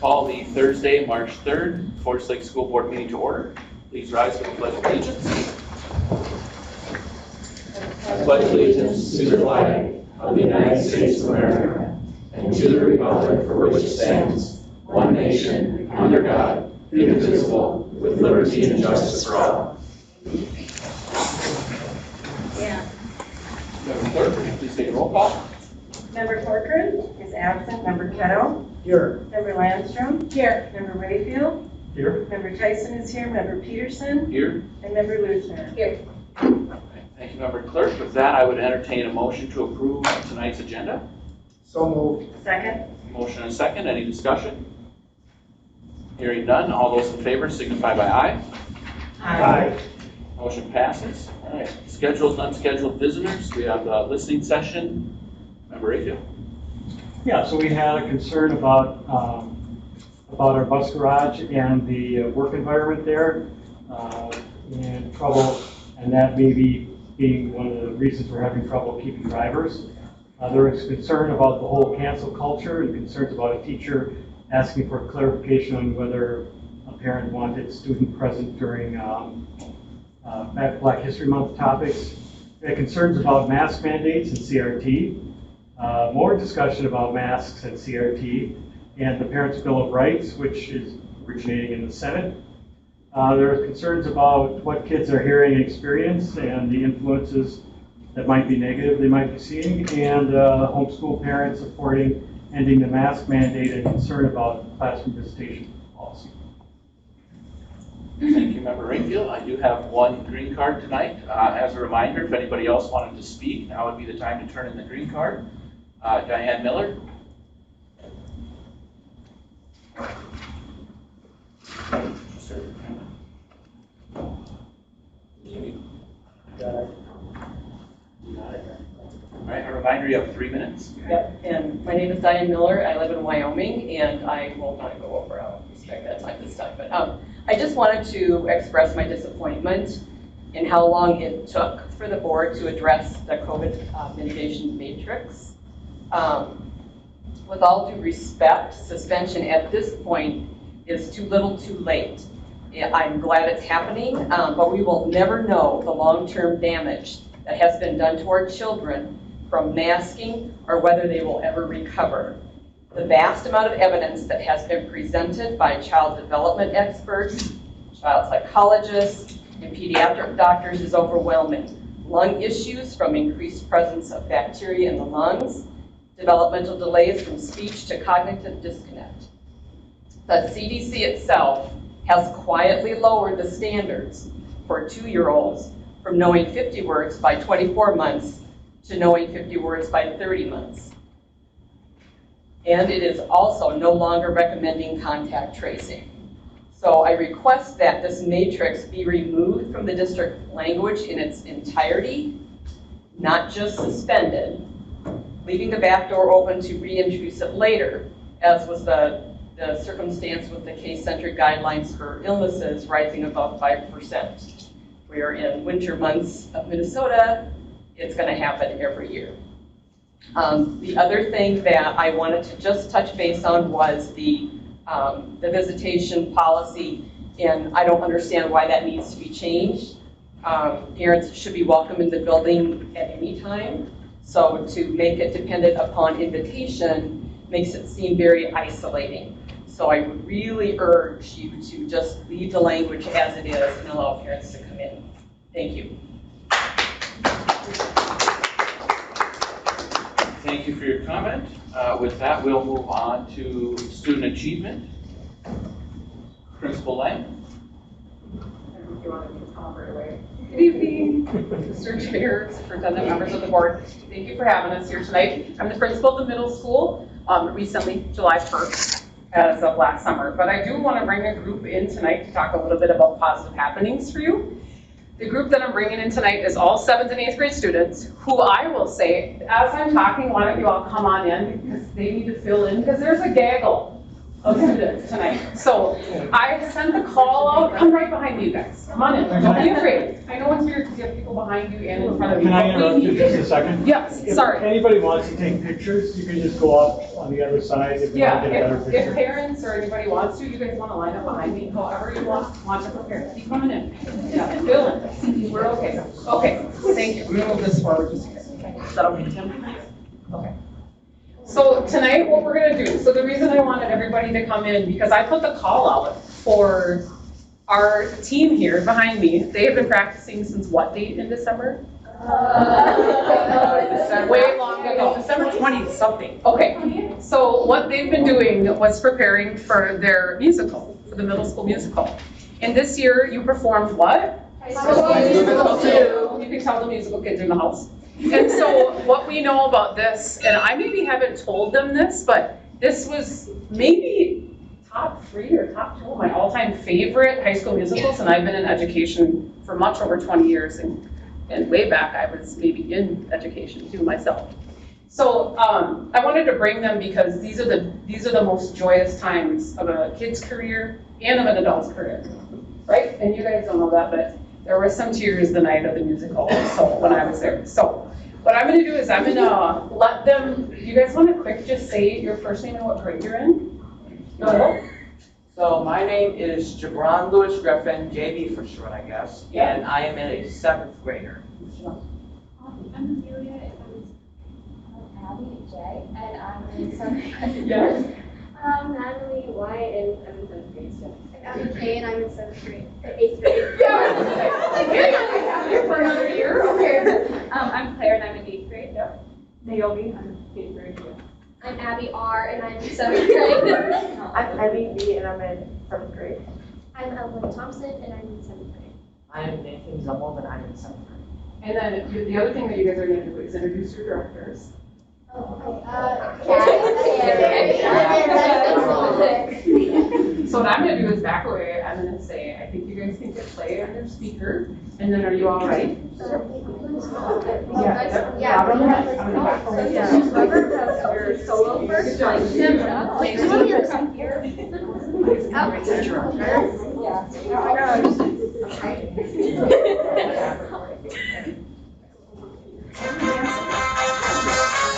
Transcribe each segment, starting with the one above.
call the Thursday, March 3rd, Forest Lake School Board meeting to order. Please rise for the Pledge of Allegiance. I pledge allegiance to the flag of the United States of America and to the republic for which it stands, one nation, under God, indivisible, with liberty and justice for all. Yeah. Member Clerk, will you please take a roll call? Member Corcoran is absent. Member Kettle. Here. Member Landstrom. Here. Member Rayfield. Here. Member Tyson is here. Member Peterson. Here. And Member Luzner. Here. Thank you, Member Clerk. With that, I would entertain a motion to approve tonight's agenda. So moved. Second. Motion and a second. Any discussion? Hearing none. All those in favor signify by aye. Aye. Motion passes. All right. Scheduled and unscheduled visitors. We have a listening session. Member Rayfield. Yeah, so we had a concern about our bus garage and the work environment there, and trouble, and that may be being one of the reasons we're having trouble keeping drivers. There is concern about the whole cancel culture and concerns about a teacher asking for clarification on whether a parent wanted student present during Black History Month topics. We had concerns about mask mandates and CRT. More discussion about masks and CRT and the Parents' Bill of Rights, which is originating in the Senate. There are concerns about what kids are hearing and experience and the influences that might be negative they might be seeing, and homeschool parents supporting ending the mask mandate and concern about classroom visitation policy. Thank you, Member Rayfield. I do have one green card tonight. As a reminder, if anybody else wanted to speak, now would be the time to turn in the green card. Diane Miller. All right, a reminder, you have 3 minutes. Yep, and my name is Diane Miller. I live in Wyoming, and I will not go over. I'll respect that time this time. But I just wanted to express my disappointment in how long it took for the board to address the COVID mitigation matrix. With all due respect, suspension at this point is too little too late. I'm glad it's happening, but we will never know the long-term damage that has been done to our children from masking or whether they will ever recover. The vast amount of evidence that has been presented by child development experts, child psychologists, and pediatric doctors is overwhelming. Lung issues from increased presence of bacteria in the lungs, developmental delays from speech to cognitive disconnect. The CDC itself has quietly lowered the standards for 2-year-olds from knowing 50 words by 24 months to knowing 50 words by 30 months. And it is also no longer recommending contact tracing. So I request that this matrix be removed from the district language in its entirety, not just suspended, leaving the back door open to reintroduce it later, as was the circumstance with the case-centered guidelines for illnesses rising above 5%. We are in winter months of Minnesota. It's going to happen every year. The other thing that I wanted to just touch base on was the visitation policy, and I don't understand why that needs to be changed. Parents should be welcome in the building at any time. So to make it dependent upon invitation makes it seem very isolating. So I would really urge you to just leave the language as it is and allow parents to come in. Thank you. Thank you for your comment. With that, we'll move on to student achievement. Principal Lang. You want to talk right away? Good evening, Mr. Chair, Superintendent, members of the board. Thank you for having us here tonight. I'm the principal of the middle school, recently, July 1st, as of last summer. But I do want to bring a group in tonight to talk a little bit about positive happenings for you. The group that I'm bringing in tonight is all 7th and 8th grade students who I will say, as I'm talking, why don't you all come on in because they need to fill in because there's a gaggle tonight. So I sent the call out, come right behind me, you guys. Come on in, don't be afraid. I know it's weird because you have people behind you and in front of you. Can I interrupt you just a second? Yes, If sorry. anybody wants to take pictures, you can just go up on the other side if you want to get a better If picture. parents or anybody wants to, you guys want to line up behind me, however you want to prepare. Keep coming in. Yeah, fill in. We're okay. Okay, thank you. I'm gonna move this forward just a second. Is that okay, Tim? Okay. So tonight, what we're gonna do, so the reason I wanted everybody to come in, because I put the call out for our team here behind me. They have been practicing since what date in December? Way long ago, December 20 something. Okay, so what they've been doing was preparing for their musical, for the middle school musical. And this year, you performed what? High School Musical 2. You can tell the musical kids in the house. And so what we know about this, and I maybe haven't told them this, but this was maybe top 3 or top 2 of my all-time favorite high school musicals, and I've been in education for much over 20 years, and way back I was maybe in education too myself. So I wanted to bring them because these are the most joyous times of a kid's career and of an adult's career, right? And you guys don't know that, but there were some tears the night of the musical, so when I was there. So what I'm gonna do is I'm gonna let them, you guys wanna quick just say your first name and what grade you're in? You wanna go? So my name is Jabron Lewis Griffin, JB for short, I guess, and I am a 7th grader. I'm Amelia, and I'm Abby J, and I'm in 7th grade. Yes. Natalie Y, and I'm in 7th grade. I'm Abby K, and I'm in 7th grade, 8th grade. Yeah, okay, I have you for another year, okay. I'm Claire, and I'm in 8th grade. Naomi, I'm in 8th grade. I'm Abby R, and I'm in 7th grade. I'm Emmy B, and I'm in 7th grade. I'm Evelyn Thompson, and I'm in 7th grade. I am Nathan Zummel, and I'm in 7th grade. And then the other thing that you guys are gonna do is introduce your directors. So what I'm gonna do is back away, I'm gonna say, I think you guys can hit play on your speaker, and then are you all right? Yeah. I'm gonna back away. Whoever has your solo first, like Tim, like come here.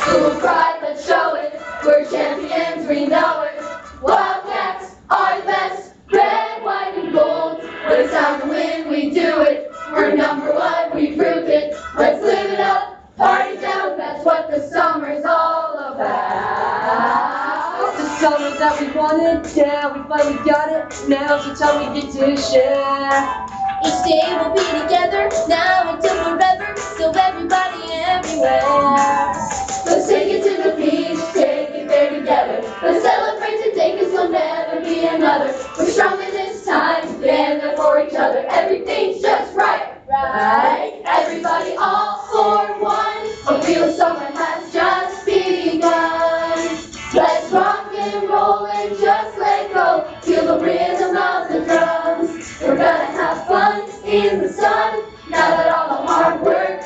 School pride, let's show it. We're champions, we know it. Wildcats are the best. Red, white, and gold. When it's time to win, we do it. We're number 1, we proved it. Let's live it up, party down. That's what the summer's all about. The summer that we wanted, yeah, we finally got it. Now's the time we get to share. Each day we'll be together, now until forever. So everybody everywhere. Let's take it to the beach, take it there together. Let's celebrate today, cause there'll never be another. We're stronger this time, together for each other. Everything's just right, right? Everybody all for one. A real summer has just begun. Let's rock and roll and just let go. Feel the rhythm of the drums. We're gonna have fun in the sun. Now that all the hard work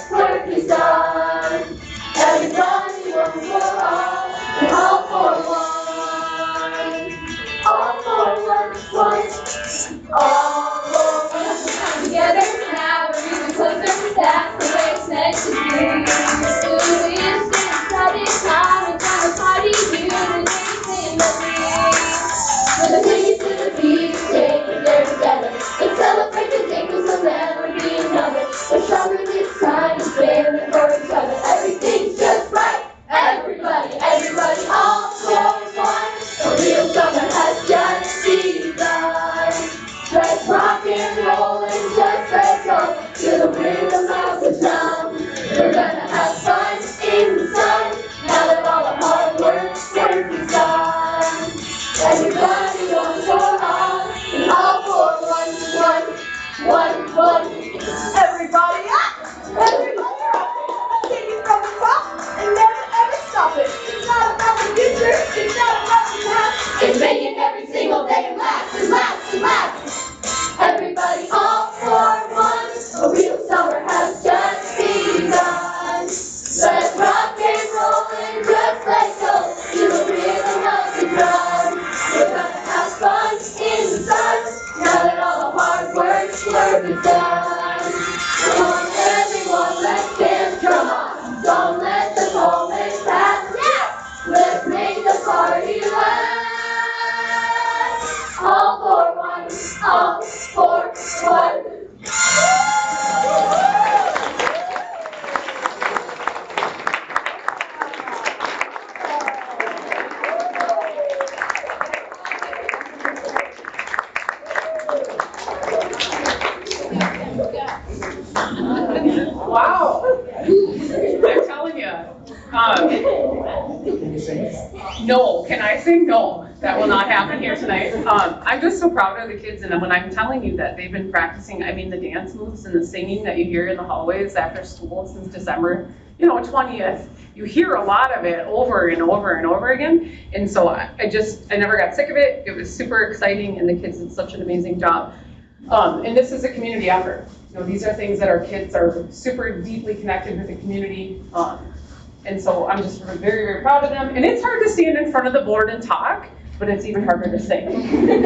is done. Everybody, one for all, and all for one. All for one, all for one. Come together now, we're even closer. That's the way it's meant to be. Ooh, it's been exciting time, and time to party. You and anything but me. Let's take it to the beach, take it there together. Let's celebrate the day, cause there'll never be another. We're stronger this time, together for each other. Everything's just right. Everybody, all for one. A real summer has just begun. pretty fast. Come on, everyone, let's dance. Come on, don't let the moment pass. Let's make the party last. All for one, all for one. Wow. I'm telling you. No, can I sing? No, that will not happen here tonight. I'm just so proud of the kids, and when I'm telling you that they've been practicing, I mean, the dance moves and the singing that you hear in the hallways after school since December, 20th, you hear a lot of it over and over and over again. And so I never got sick of it. It was super exciting, and the kids did such an amazing job. And this is a community effort. These are things that our kids are super deeply connected with the community. And so I'm just very, very proud of them. And it's hard to stand in front of the board and talk, but it's even harder to sing.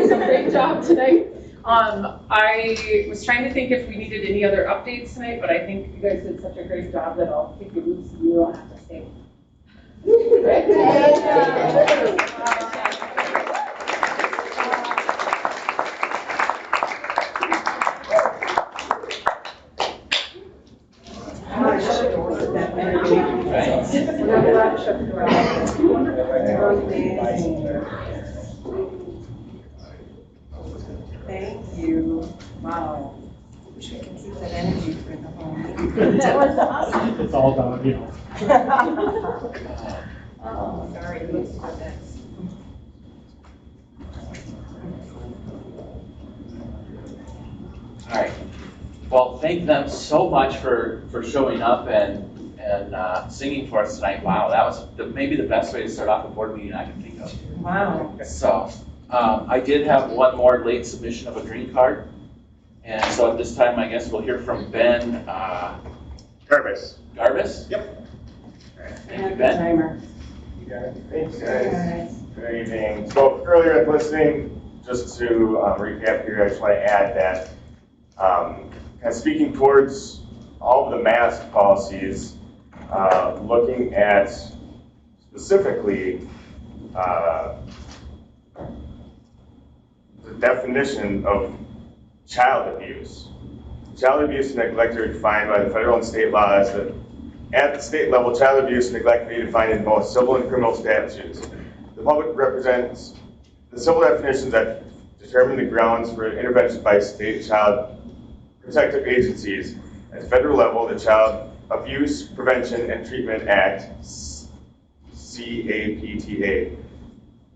So great job tonight. I was trying to think if we needed any other updates tonight, but I think you guys did such a great job that I'll kick you loose and you don't have to stay. Thank you. Wow. Wish we could keep that energy for the home. That was awesome. It's all about, Oh, sorry. Let's do that. All right. Well, thank them so much for showing up and singing for us tonight. Wow, that was maybe the best way to start off a board meeting I can think of. Wow. So I did have one more late submission of a green card. And so at this time, I guess we'll hear from Ben Garbus. Garbus? Yep. All right, thank you, Ben. Timer. You got it. Thanks, guys. Good evening. So earlier in listening, just to recap here, I just want to add that kind of speaking towards all of the mask policies, looking at specifically the definition of child abuse. Child abuse and neglect are defined by the federal and state laws. That at the state level, child abuse and neglect can be defined in both civil and criminal statutes. The public represents the civil definitions that determine the grounds for intervention by state child protective agencies. At the federal level, the Child Abuse Prevention and Treatment Act, CAPTA,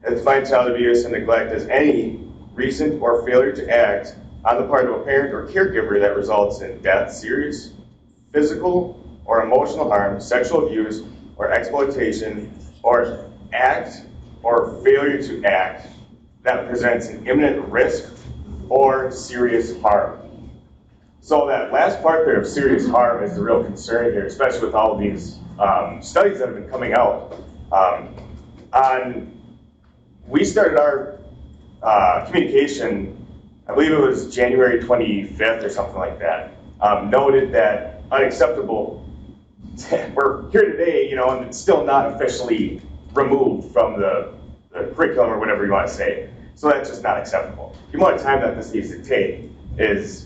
has defined child abuse and neglect as any recent or failure to act on the part of a parent or caregiver that results in death, serious physical or emotional harm, sexual abuse, or exploitation, or act or failure to act that presents an imminent risk or serious harm. So that last part there of serious harm is the real concern here, especially with all of these studies that have been coming out. We started our communication, I believe it was January 25th or something like that, noted that unacceptable, we're here today, and it's still not officially removed from the curriculum or whatever you want to say. So that's just not acceptable. The amount of time that this needs to take is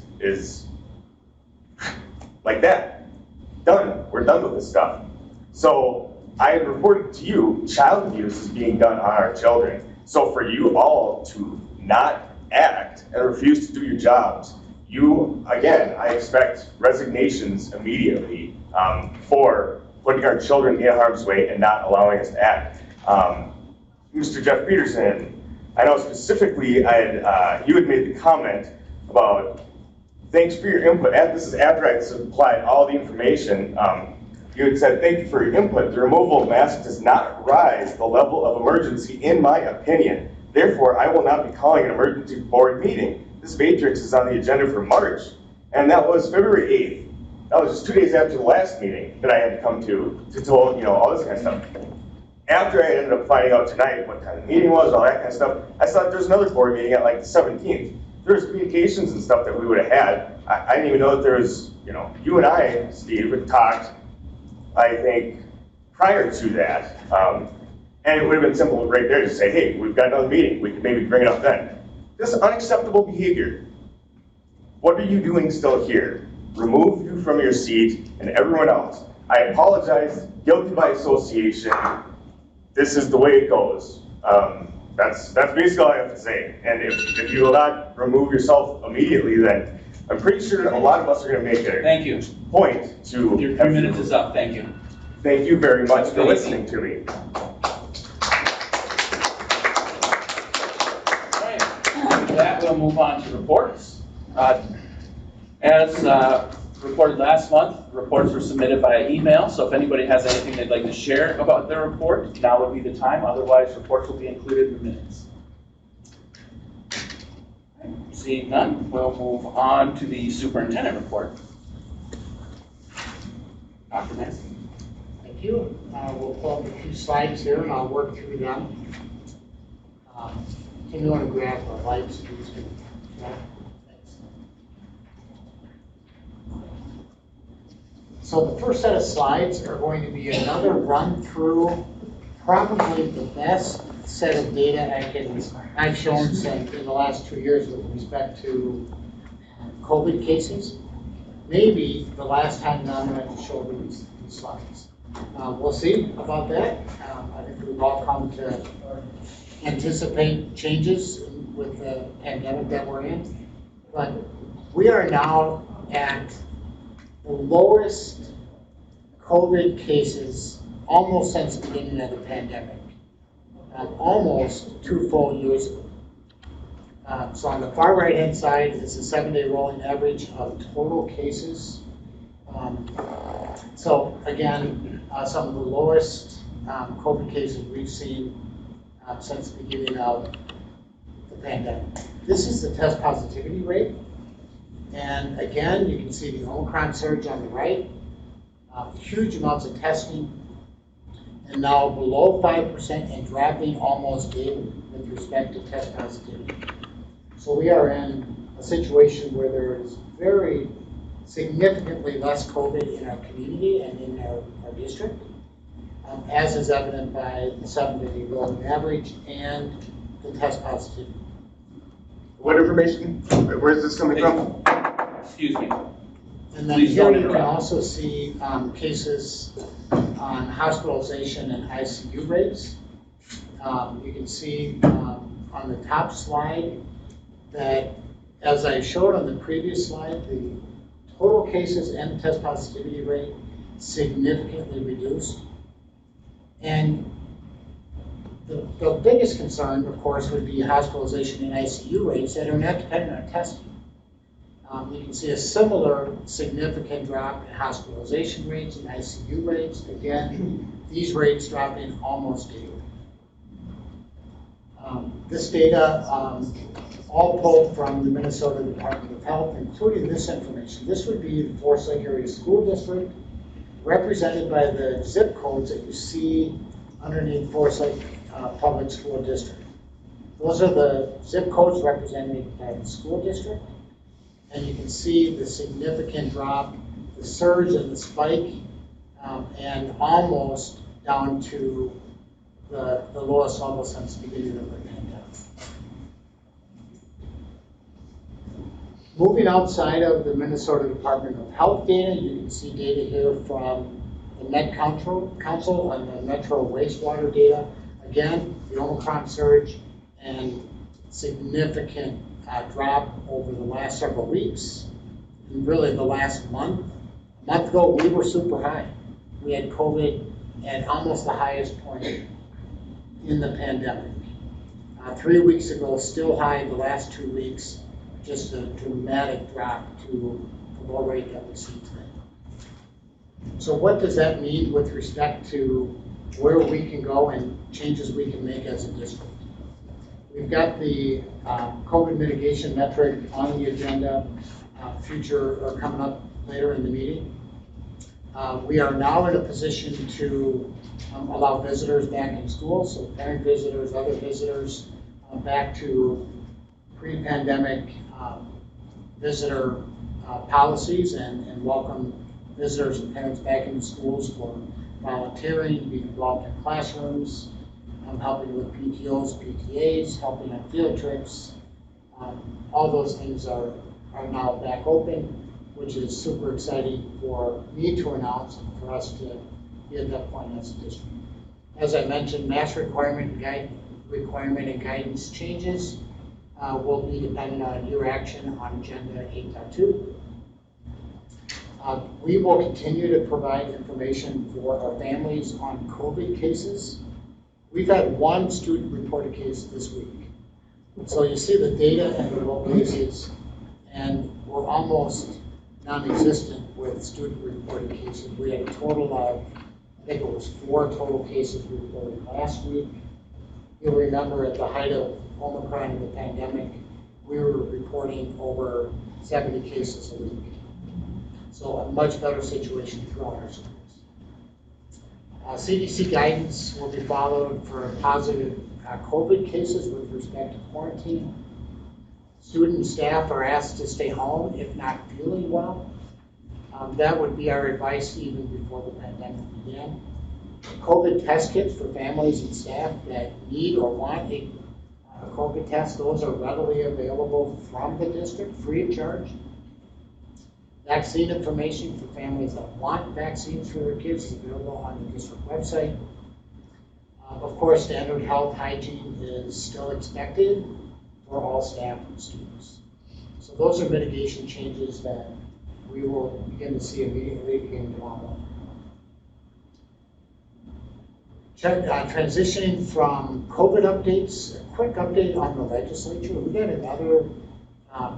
like that. Done. We're done with this stuff. So I have reported to you, child abuse is being done on our children. So for you all to not act and refuse to do your jobs, again, I expect resignations immediately for putting our children in harm's way and not allowing us to act. Mr. Jeff Peterson, I know specifically you had made the comment about thanks for your input. This is after I supplied all the information. You had said, thank you for your input. The removal of masks does not rise the level of emergency, in my opinion. Therefore, I will not be calling an emergency board meeting. This matrix is on the agenda for March, and that was February 8th. That was just 2 days after the last meeting that I had to come to tell, all this kind of stuff. After I ended up finding out tonight what kind of meeting was, all that kind of stuff, I thought there's another board meeting at like the 17th. there's communications and stuff that we would have had. I didn't even know that there was, you and I, Steve, had talked, I think, prior to that. And it would have been simple right there to say, hey, we've got another meeting. We could maybe bring it up then. This is unacceptable behavior. What are you doing still here? Remove you from your seat and everyone else. I apologize, guilty by association. This is the way it goes. That's basically all I have to say. And if you will not remove yourself immediately, then I'm pretty sure a lot of us are going to make a Thank you. point to. Your 3 minutes is up. Thank you. Thank you very much for listening to me. All right. With that, we'll move on to reports. As reported last month, reports were submitted by email, so if anybody has anything they'd like to share about their report, now would be the time. Otherwise, reports will be included in the minutes. Seeing none, we'll move on to the superintendent report. Dr. Mansky. Thank you. We'll pull up a few slides here and I'll work through them. Can you want to grab the lights, please? So the first set of slides are going to be another run through probably the best set of data I've shown in the last 2 years with respect to COVID cases. Maybe the last time that I'm going to show these slides. We'll see about that. I think we've all come to anticipate changes with the pandemic that we're in. But we are now at the lowest COVID cases almost since the beginning of the pandemic, almost 2 full years ago. So on the far right-hand side is the 7-day rolling average of total cases. So again, some of the lowest COVID cases we've seen since the beginning of the pandemic. This is the test positivity rate. And again, you can see the Omicron surge on the right, huge amounts of testing, and now below 5% and dropping almost daily with respect to test positivity. So we are in a situation where there is very significantly less COVID in our community and in our district, as is evident by the 7-day rolling average and the test positivity. What information? Where is this coming from? Excuse me. And then Please here don't you can interrupt. also see cases on hospitalization and ICU rates. You can see on the top slide that, as I showed on the previous slide, the total cases and test positivity rate significantly reduced. And the biggest concern, of course, would be hospitalization and ICU rates that are not dependent on testing. You can see a similar significant drop in hospitalization rates and ICU rates. Again, these rates dropping almost daily. This data all pulled from the Minnesota Department of Health, including this information. This would be the Forsyth Area School District, represented by the zip codes that you see underneath Forsyth Public School District. Those are the zip codes represented by the school district. And you can see the significant drop, the surge and the spike, and almost down to the lowest level since the beginning of the pandemic. Moving outside of the Minnesota Department of Health data, you can see data here from the Met Council and the Metro wastewater data. Again, the Omicron surge and significant drop over the last several weeks, and really the last month. A month ago, we were super high. We had COVID at almost the highest point in the pandemic. 3 weeks ago, still high. The last 2 weeks, just a dramatic drop to the low rate that we see today. So what does that mean with respect to where we can go and changes we can make as a district? We've got the COVID mitigation metric on the agenda, future or coming up later in the meeting. We are now in a position to allow visitors back in school, so parent visitors, other visitors back to pre-pandemic visitor policies and welcome visitors and parents back into schools for volunteering, being involved in classrooms, helping with PTOs, PTAs, helping on field trips. All those things are now back open, which is super exciting for me to announce and for us to be at that point as a district. As I mentioned, mask requirement and guidance changes will be dependent on your action on Agenda 8.2. We will continue to provide information for our families on COVID cases. We've had one student reported case this week. So you see the data and the low cases, and we're almost non-existent with student reported cases. We had a total of, I think it was 4 total cases reported last week. You'll remember at the height of Omicron and the pandemic, we were reporting over 70 cases a week. So a much better situation throughout our schools. CDC guidance will be followed for positive COVID cases with respect to quarantine. Student and staff are asked to stay home if not feeling well. That would be our advice even before the pandemic began. COVID test kits for families and staff that need or want a COVID test, those are readily available from the district, free of charge. Vaccine information for families that want vaccines for their kids is available on the district website. Of course, standard health hygiene is still expected for all staff and students. So those are mitigation changes that we will begin to see immediately beginning tomorrow. Transitioning from COVID updates, a quick update on the legislature. We got another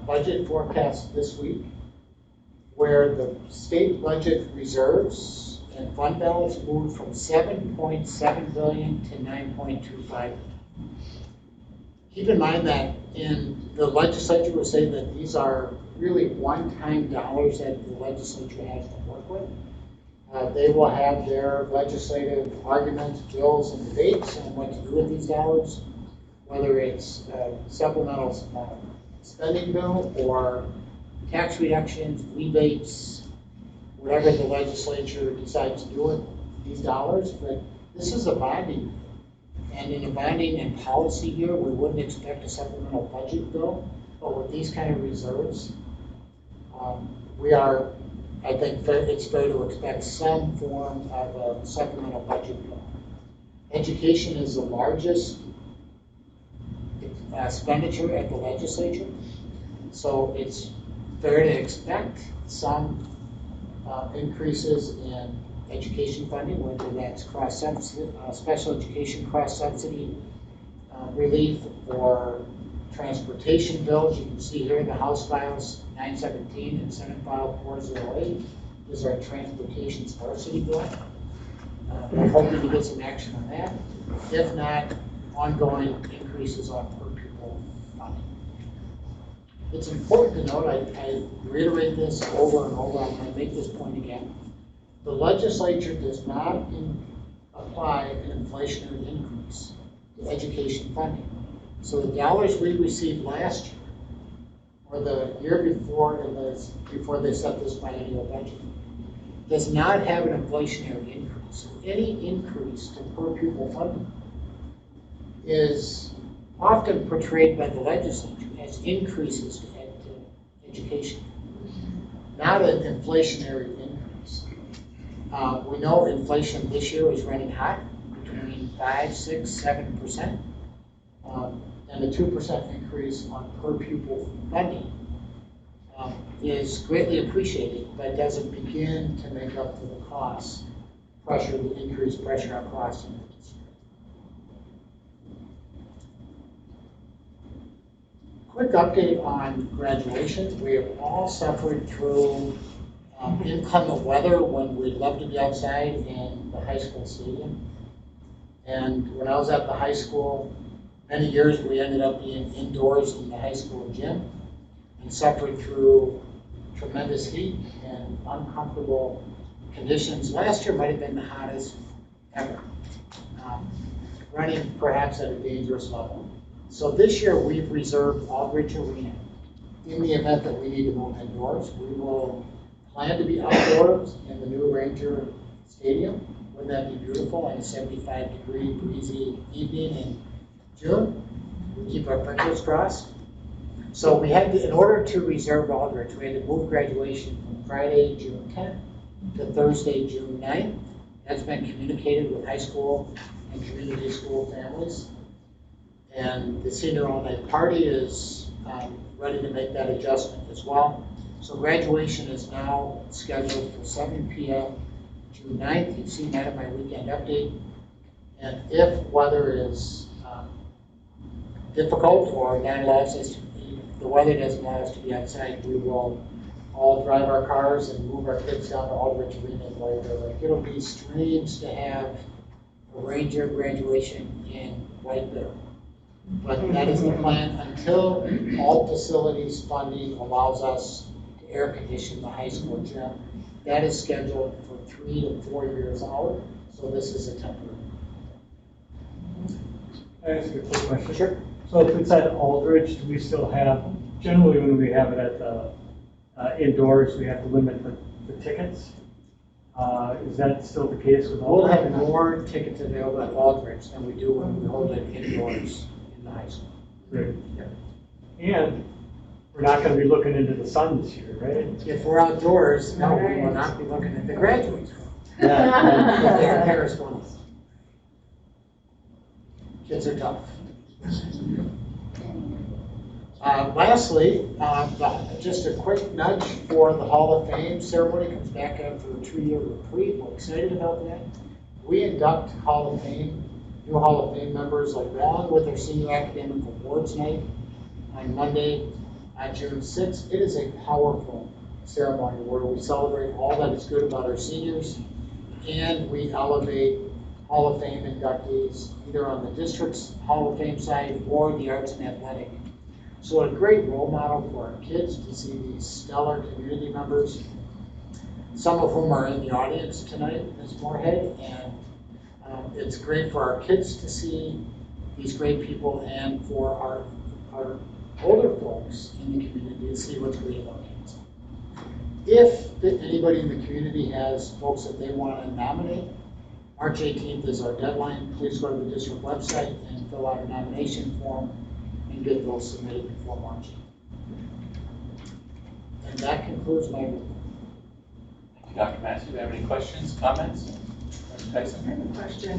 budget forecast this week where the state budget reserves and fund balance moved from $7.7 billion to $9.25 billion. Keep in mind that in the legislature will say that these are really one-time dollars that the legislature has to work with. They will have their legislative arguments, bills, and debates on what to do with these dollars, whether it's supplemental spending bill or tax reductions, rebates, whatever the legislature decides to do with these dollars. But this is a bonding. And in a bonding and policy year, we wouldn't expect a supplemental budget bill. But with these kind of reserves, we are, I think it's fair to expect some form of a supplemental budget bill. Education is the largest expenditure at the legislature. So it's fair to expect some increases in education funding, whether that's special education cross-subsidy relief or transportation bills. You can see here the House Files 917 and Senate File 408 is our transportation sparsity bill. We're hoping to get some action on that. If not, ongoing increases on per pupil funding. It's important to note, I reiterate this over and over, I'm going to make this point again. The legislature does not apply an inflationary increase to education funding. So the dollars we received last year, or the year before, before they set this biennial budget, does not have an inflationary increase. So any increase to per pupil funding is often portrayed by the legislature as increases to education, not an inflationary increase. We know inflation this year is running hot, between 5, 6, 7%, and a 2% increase on per pupil funding is greatly appreciated, but doesn't begin to make up for the cost pressure, the increased pressure on costs in the district. Quick update on graduation. We have all suffered through inclement weather when we'd love to be outside in the high school stadium. And when I was at the high school, many years we ended up being indoors in the high school gym and suffered through tremendous heat and uncomfortable conditions. Last year might have been the hottest ever, running perhaps at a dangerous level. So this year, we've reserved Aldrich Arena. In the event that we need to move indoors, we will plan to be outdoors in the new Ranger Stadium. Wouldn't that be beautiful on a 75-degree breezy evening in June? We keep our fingers crossed. So we had to, in order to reserve Aldrich, we had to move graduation from Friday, June 10th to Thursday, June 9th. That's been communicated with high school and community school families. And the senior all-night party is ready to make that adjustment as well. So graduation is now scheduled for 7 p.m. June 9th. You've seen that in my weekend update. And if weather is difficult or not allows us, the weather doesn't allow us to be outside, we will all drive our cars and move our kids down to Aldrich Arena in White River. It'll be strange to have a Ranger graduation in White River. But that is the plan until all facilities funding allows us to air condition the high school gym. That is scheduled for 3 to 4 years out, so this is a temporary. Can I ask you a quick question? Sure. So if it's at Aldrich, do we still have, generally when we have it at the indoors, we have to limit the tickets? Is that still the case with We'll Aldrich? have more tickets available at Aldrich than we do when we hold it indoors in the high school. Great. And we're not going to be looking into the sun this year, right? If we're outdoors, no, we will not be looking at the graduates. Yeah. But their parents want us. Kids are tough. Lastly, just a quick nudge for the Hall of Fame ceremony comes back after a 2-year reprieve. We're excited about that. We induct new Hall of Fame members along with our senior academic awards night on Monday, June 6th. It is a powerful ceremony where we celebrate all that is good about our seniors and we elevate Hall of Fame inductees either on the district's Hall of Fame side or the arts and athletic. So a great role model for our kids to see these stellar community members, some of whom are in the audience tonight, Ms. Moorhead, and it's great for our kids to see these great people and for our older folks in the community to see what's great about kids. If anybody in the community has folks that they want to nominate, March 18th is our deadline. Please go to the district website and fill out a nomination form and get those submitted before March 8th. And that concludes my report. Thank you, Dr. Massey. Do you have any questions, comments? Dr. Tyson? I have a question.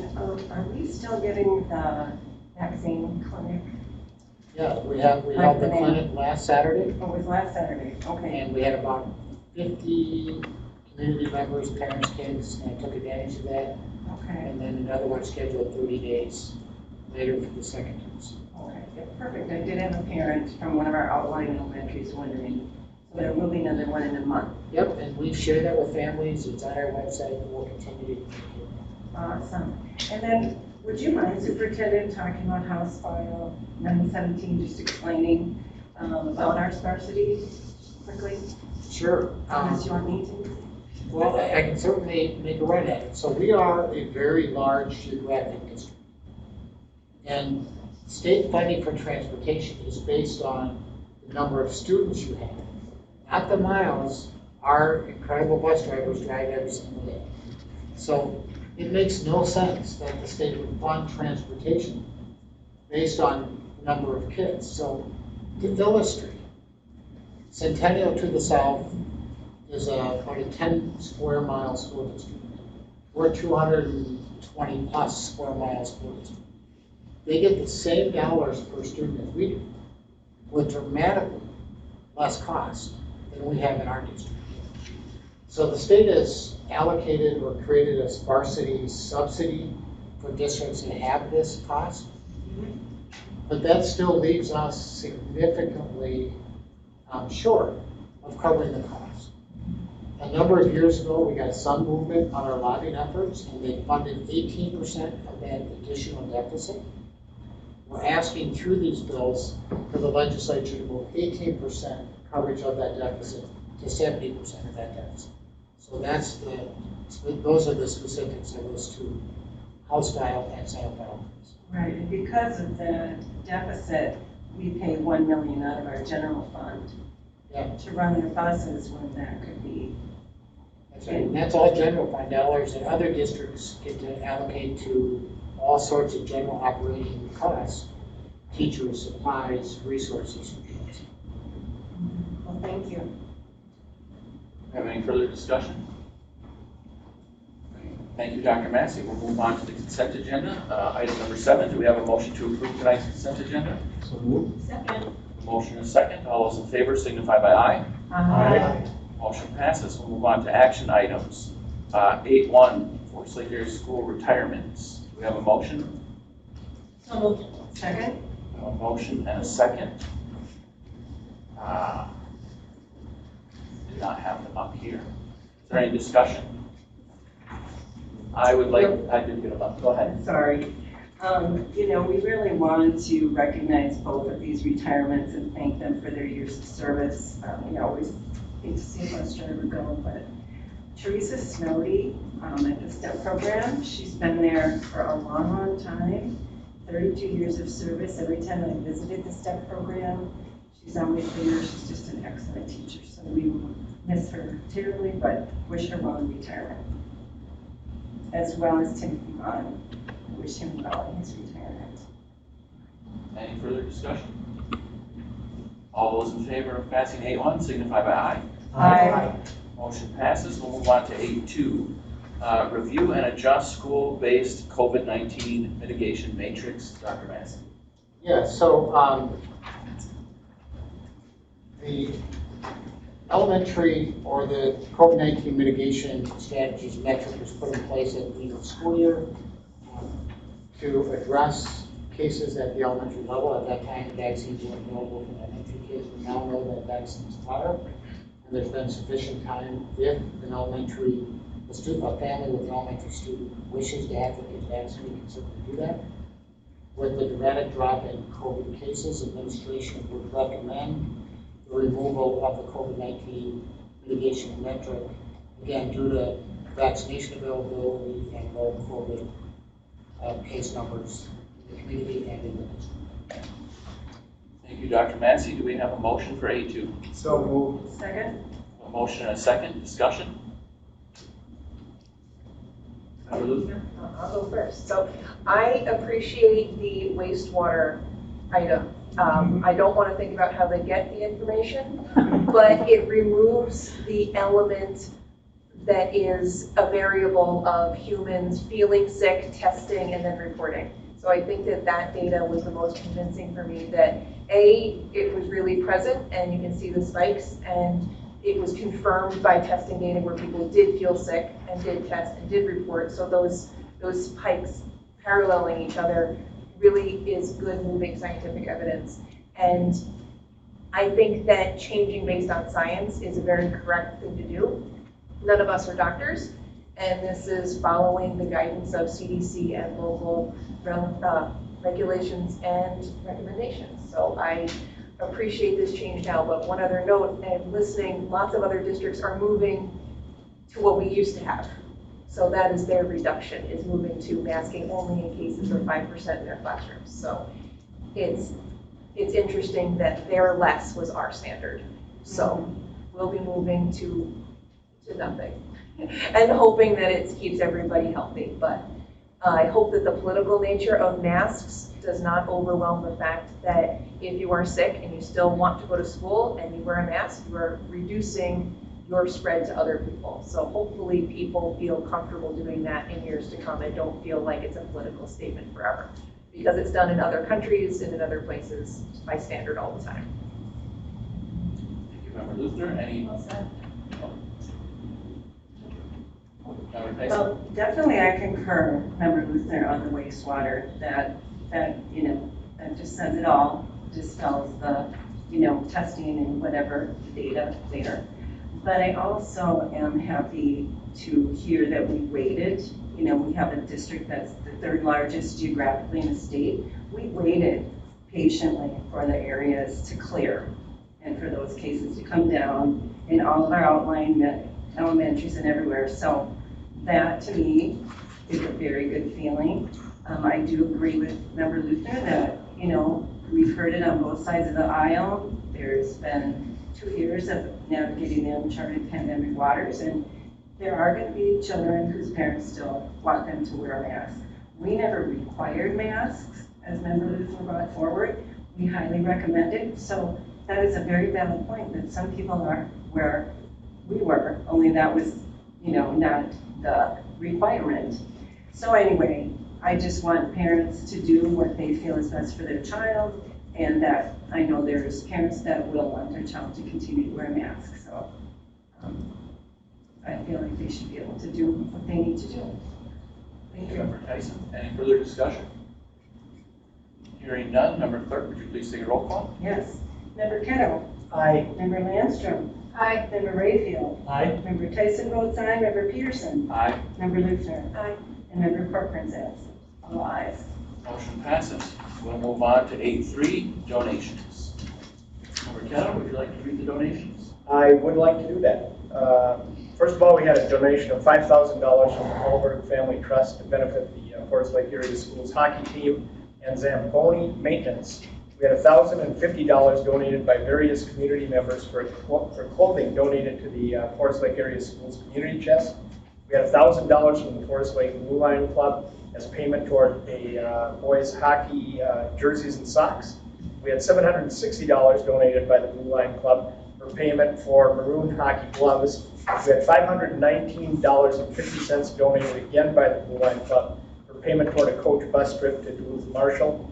Are we still getting the vaccine clinic? Yeah, we held the clinic last Saturday. Oh, it was last Saturday, okay. And we had about 50 community members, parents, kids, and took advantage of that. Okay. And then another one scheduled 30 days later for the second dose. Okay, yeah, perfect. I did have a parent from one of our outlying elementaries wondering, so there will be another one in a month. Yep, and we've shared that with families. It's on our website, and we'll continue to. Awesome. And then, would you mind, Superintendent, talking about House File 917, just explaining about our sparsity quickly? Sure. Unless you want me to? Well, I can certainly make a run at it. So we are a very large geographic district. And state funding for transportation is based on the number of students you have, not the miles our incredible bus drivers drive every single day. So it makes no sense that the state would fund transportation based on the number of kids. So to illustrate, Centennial to the south is about a 10 square mile school district. We're 220 plus square mile school district. They get the same dollars per student as we do, with dramatically less cost than we have in our district. So the state has allocated or created a sparsity subsidy for districts that have this cost, but that still leaves us significantly short of covering the cost. A number of years ago, we got some movement on our lobbying efforts, and they funded 18% of that additional deficit. We're asking through these bills for the legislature to move 18% coverage of that deficit to 70% of that deficit. So those are the specifics of those two, House file and Senate file. Right, and because of the deficit, we pay 1 million out of our general fund to run their buses when that could be. That's right, and that's all general fund dollars that other districts get to allocate to all sorts of general operating costs, teachers, supplies, resources. Well, thank you. Have any further discussion? Thank you, Dr. Massey. We'll move on to the consent agenda. Item number 7, do we have a motion to approve tonight's consent agenda? So moved. Second. Motion and a second. All those in favor signify by aye. Aye. Motion passes. We'll move on to action items. 8.1, Forest Lake Area School retirements. Do we have a motion? So moved. Second? A motion and a second. Did not have them up here. Is there any discussion? I did get them up. Go ahead. Sorry. You know, we really wanted to recognize both of these retirements and thank them for their years of service. We always hate to see a bus driver go, but Teresa Snowdy at the STEP program, she's been there for a long, long time, 32 years of service. Every time I visited the STEP program, she's always there. She's just an excellent teacher. So we miss her terribly, but wish her well in retirement. As well as Timothy Vaughn. Wish him well in his retirement. Any further discussion? All those in favor of passing 8.1 signify by aye. Aye. Motion passes. We'll move on to 8.2. Review and adjust school-based COVID-19 mitigation matrix. Dr. Massey. Yeah, so the elementary or the COVID-19 mitigation strategies metric was put in place at the beginning of the school year to address cases at the elementary level. At that time, the vaccines weren't available for elementary kids. We now know that vaccines are, and there's been sufficient time if an elementary, a family with an elementary student wishes to have their kids vaccinated, we can certainly do that. With the dramatic drop in COVID cases, administration would recommend the removal of the COVID-19 mitigation metric, again, due to vaccination availability and low COVID case numbers in the community and in the district. Thank you, Dr. Massey. Do we have a motion for 8.2? So moved. Second? A motion and a second. Discussion? Member Luther? I'll go first. So I appreciate the wastewater item. I don't want to think about how they get the information, but it removes the element that is a variable of humans feeling sick, testing, and then reporting. So I think that that data was the most convincing for me that A, it was really present and you can see the spikes, and it was confirmed by testing data where people did feel sick and did test and did report. So those spikes paralleling each other really is good moving scientific evidence. And I think that changing based on science is a very correct thing to do. None of us are doctors, and this is following the guidance of CDC and local regulations and recommendations. So I appreciate this change now, but one other note, and listening, lots of other districts are moving to what we used to have. So that is their reduction, is moving to masking only in cases of 5% in their classrooms. So it's interesting that their less was our standard. So we'll be moving to nothing and hoping that it keeps everybody healthy. But I hope that the political nature of masks does not overwhelm the fact that if you are sick and you still want to go to school and you wear a mask, you are reducing your spread to other people. So hopefully people feel comfortable doing that in years to come and don't feel like it's a political statement forever, because it's done in other countries and in other places by standard all the time. Thank you, Member Luther. Any? Well, definitely I concur, Member Luther, on the wastewater, that just says it all, dispels the, testing and whatever data there. But I also am happy to hear that we waited. We have a district that's the third largest geographically in the state. We waited patiently for the areas to clear and for those cases to come down in all of our outlying elementaries and everywhere. So that to me is a very good feeling. I do agree with Member Luther that, you know, we've heard it on both sides of the aisle. There's been 2 years of navigating the uncharted pandemic waters, and there are going to be children whose parents still want them to wear a mask. We never required masks, as Member Luther brought forward. We highly recommend it. So that is a very valid point, that some people are where we were, only that was, you know, not the requirement. So anyway, I just want parents to do what they feel is best for their child, and that I know there's parents that will want their child to continue to wear a mask. So I feel like they should be able to do what they need to do. Thank you. Member Tyson, any further discussion? Hearing none, Member Clerk, would you please take a roll call? Yes. Member Kettle. Aye. Member Landstrom. Aye. Member Rayfield. Aye. Member Tyson votes aye. Member Peterson. Aye. Member Luther. Aye. And Member Corcoran's absent. All ayes. Motion passes. We'll move on to 8.3, donations. Member Kettle, would you like to read the donations? I would like to do that. First of all, we had a donation of $5,000 from the Hallberg Family Trust to benefit the Forest Lake Area Schools hockey team and Zamboni maintenance. We had $1,050 donated by various community members for clothing donated to the Forest Lake Area Schools community chest. We had $1,000 from the Forest Lake Blue Line Club as payment toward a boys hockey jerseys and socks. We had $760 donated by the Blue Line Club for payment for maroon hockey gloves. We had $519.50 donated again by the Blue Line Club for payment toward a coach bus trip to Duluth Marshall.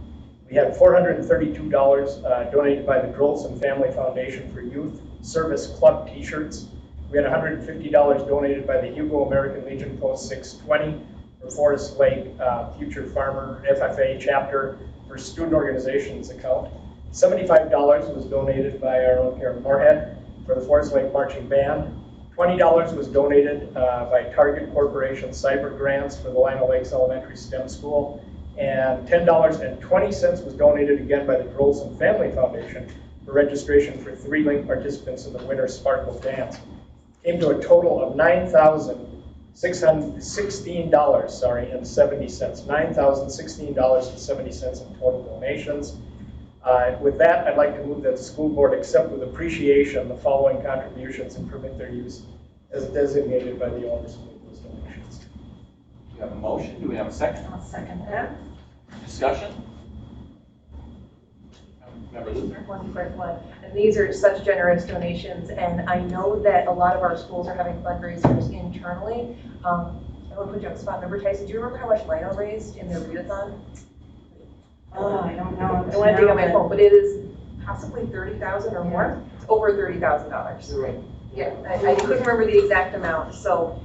We had $432 donated by the Drolson Family Foundation for Youth Service Club t-shirts. We had $150 donated by the Hugo American Legion Post 620 for Forest Lake Future Farmer FFA chapter for student organizations account. $75 was donated by our own Karen Moorhead for the Forest Lake Marching Band. $20 was donated by Target Corporation Cyber Grants for the Lino Lakes Elementary STEM School. And $10.20 was donated again by the Drolson Family Foundation for registration for 3 link participants in the Winter Sparkle Dance. Came to a total of $9,016 and 70 cents. $9,016 and 70 cents in total donations. With that, I'd like to move that the school board accept with appreciation the following contributions and permit their use as designated by the owners of those donations. We have a motion. Do we have a second? I'll second that. Discussion? Member Luther? One quick one. And these are such generous donations, and I know that a lot of our schools are having fundraisers internally. I want to put you on the spot. Member Tyson, do you remember how much Lino raised in their readathon? Oh, I don't know. I want to dig on my phone, but it is possibly 30,000 or more. It's over $30,000. Right. Yeah, I couldn't remember the exact amount. So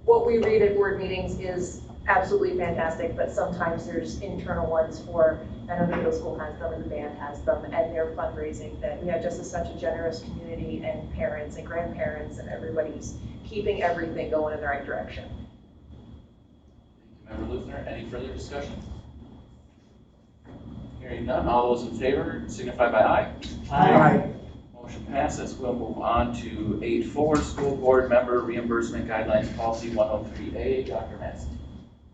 what we read at board meetings is absolutely fantastic, but sometimes there's internal ones for, I know the middle school has them and the band has them, and they're fundraising that we have just such a generous community, and parents and grandparents and everybody's keeping everything going in the right direction. Member Luther, any further discussion? Hearing none, all those in favor signify by aye. Aye. Motion passes. We'll move on to 8.4, School Board Member Reimbursement Guidelines Policy 103A. Dr. Massey.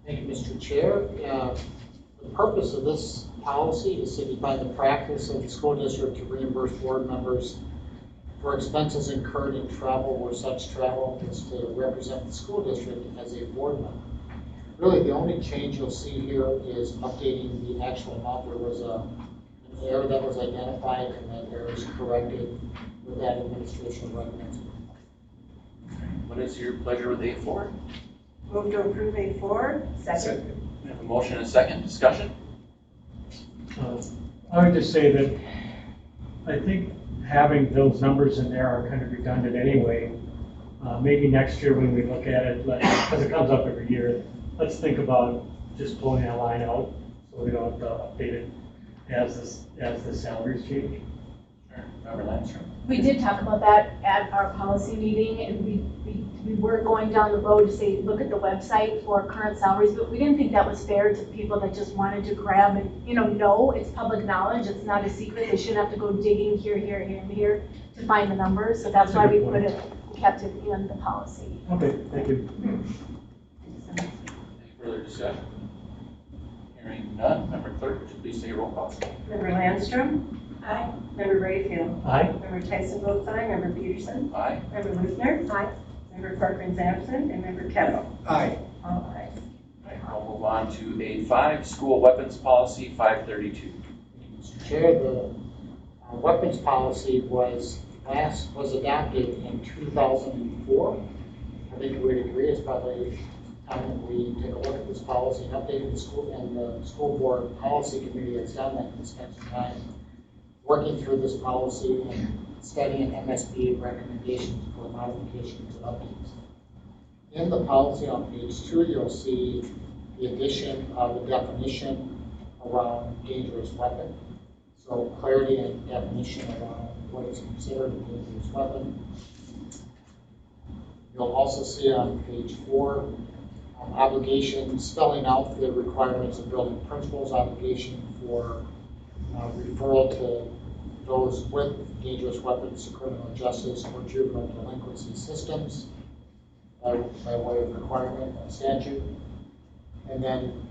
Thank you, Mr. Chair. The purpose of this policy is to signify the practice of the school district to reimburse board members for expenses incurred in travel where such travel is to represent the school district as a board member. Really, the only change you'll see here is updating the actual amount. There was an error that was identified, and that error is corrected with that administration recommends. What is your pleasure with 8.4? Move to approve A4. Second. We have a motion and a second. Discussion? I would just say that I think having those numbers in there are kind of redundant anyway. Maybe next year when we look at it, because it comes up every year, let's think about just pulling that line out so we don't have to update it as the salaries change. Sure. Member Landstrom. We did talk about that at our policy meeting, and we were going down the road to say, look at the website for current salaries, but we didn't think that was fair to people that just wanted to grab and, know it's public knowledge, it's not a secret, they shouldn't have to go digging here, and here to find the numbers, so that's why we kept it in the policy. Okay, thank you. Any further discussion? Hearing none, Member Clerk, would you please take a roll call? Member Landstrom? Aye. Member Rayfield? Aye. Member Tyson votes aye. Member Peterson? Aye. Member Luzner? Aye. Member Corcoran's absent, and Member Kettle. Aye. All ayes. We'll move on to A5, School Weapons Policy 532. Mr. Chair, the weapons policy was adopted in 2004. I think we'd agree it's probably time that we take a look at this policy and update the school, and the school board policy committee has done that and spent some time working through this policy and studying MSB recommendations for modifications and updates. In the policy on page 2, you'll see the addition of a definition around dangerous weapon. So clarity and definition around what is considered a dangerous weapon. You'll also see on page 4, obligations, spelling out the requirements of building principles, obligation for referral to those with dangerous weapons to criminal justice or juvenile delinquency systems by way of requirement and statute. And then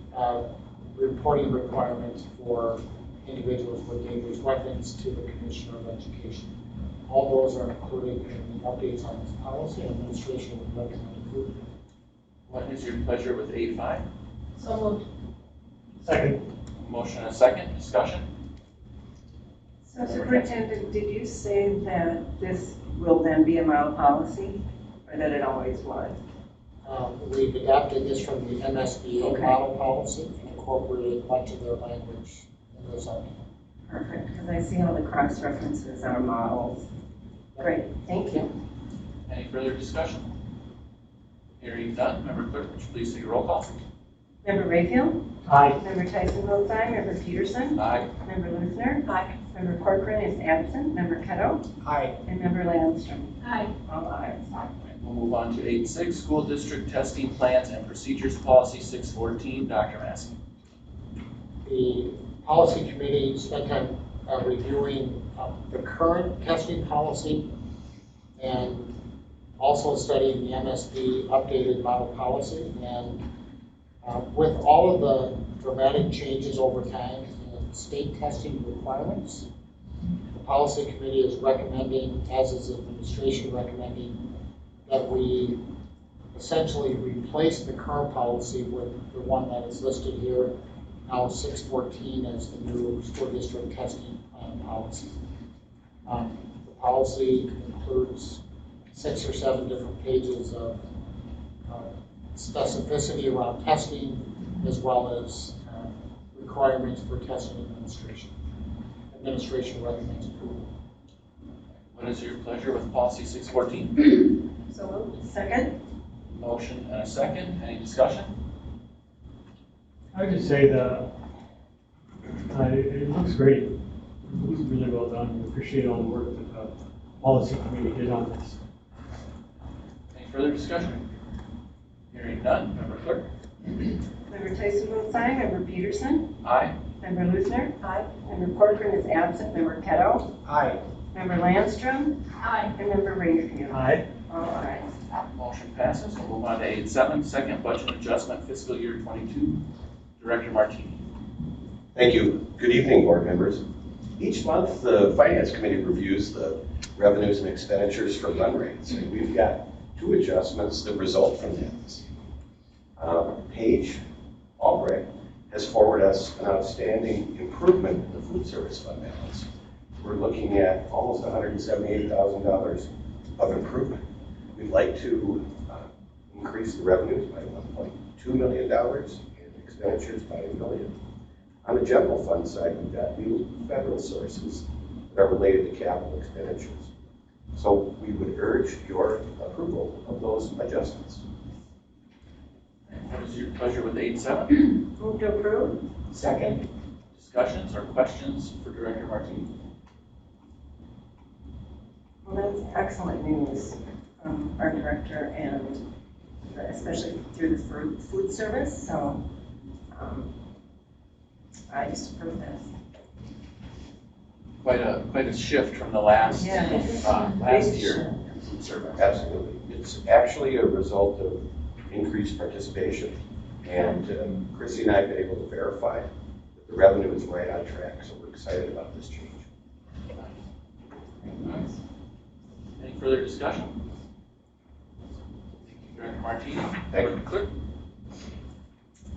reporting requirements for individuals with dangerous weapons to the Commissioner of Education. All those are included in the updates on this policy, and administration would recommend approval. What is your pleasure with A5? So moved. Second. Motion and a second, discussion? So Superintendent, did you say that this will then be a model policy, or that it always was? We've adapted this from the MSBA Okay. model policy and incorporated much of their language in the zoning. Perfect, because I see all the cross-references on models. Great, thank you. Any further discussion? Hearing none, Member Clerk, would you please take a roll call? Member Rayfield? Aye. Member Tyson votes aye. Member Peterson? Aye. Member Luzner? Aye. Member Corcoran is absent. Member Kettle? Aye. And Member Landstrom? Aye. All ayes. We'll move on to 8.6, School District Testing Plans and Procedures Policy 614, Dr. Maskey. The policy committee spent time reviewing the current testing policy and also studying the MSB updated model policy. And with all of the dramatic changes over time in state testing requirements, the policy committee is recommending, as is administration recommending, that we essentially replace the current policy with the one that is listed here, now 614 as the new school district testing plan policy. The policy includes 6 or 7 different pages of specificity around testing, as well as requirements for testing administration. Administration recommends approval. What is your pleasure with Policy 614? So moved. Second? Motion and a second, any discussion? I would just say that it looks great. It looks really well done. We appreciate all the work that the policy committee did on this. Any further discussion? Hearing none, Member Clerk? Member Tyson votes aye. Member Peterson? Aye. Member Luzner? Aye. Member Corcoran is absent. Member Kettle? Aye. Member Landstrom? Aye. And Member Rayfield? Aye. All ayes. Motion passes. We'll move on to 8.7, Second Budget Adjustment Fiscal Year 22, Director Martini. Thank you. Good evening, board members. Each month, the Finance Committee reviews the revenues and expenditures for run rates, and we've got 2 adjustments that result from that. Paige Albrecht has forwarded us an outstanding improvement in the food service fund balance. We're looking at almost $178,000 of improvement. We'd like to increase the revenues by $1.2 million and expenditures by $1 million. On the general fund side, we've got new federal sources that are related to capital expenditures. So we would urge your approval of those adjustments. What is your pleasure with 8.7? Move to approve? Second. Discussions or questions for Director Martini? Well, that's excellent news from our director, and especially through the food service, so I just approve this. Quite a shift from the last Yeah. year in food service. Absolutely. It's actually a result of increased participation. And Chrissy and I have been able to verify that the revenue is right on track, so we're excited about this change. Any further discussion? Thank you, Director Martini. Thank you. Clerk?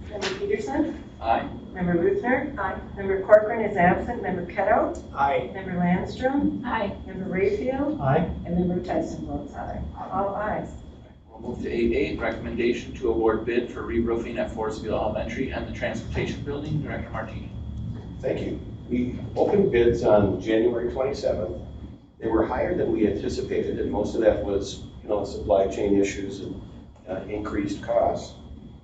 Member Peterson? Aye. Member Luthner? Aye. Member Corcoran is absent. Member Kettle? Aye. Member Landstrom? Aye. Member Rayfield? Aye. And Member Tyson votes aye. All ayes. We'll move to 8A, recommendation to award bid for re-roofing at Forestville Elementary and the Transportation Building. Director Martini. Thank you. We opened bids on January 27th. They were higher than we anticipated, and most of that was, supply chain issues and increased costs.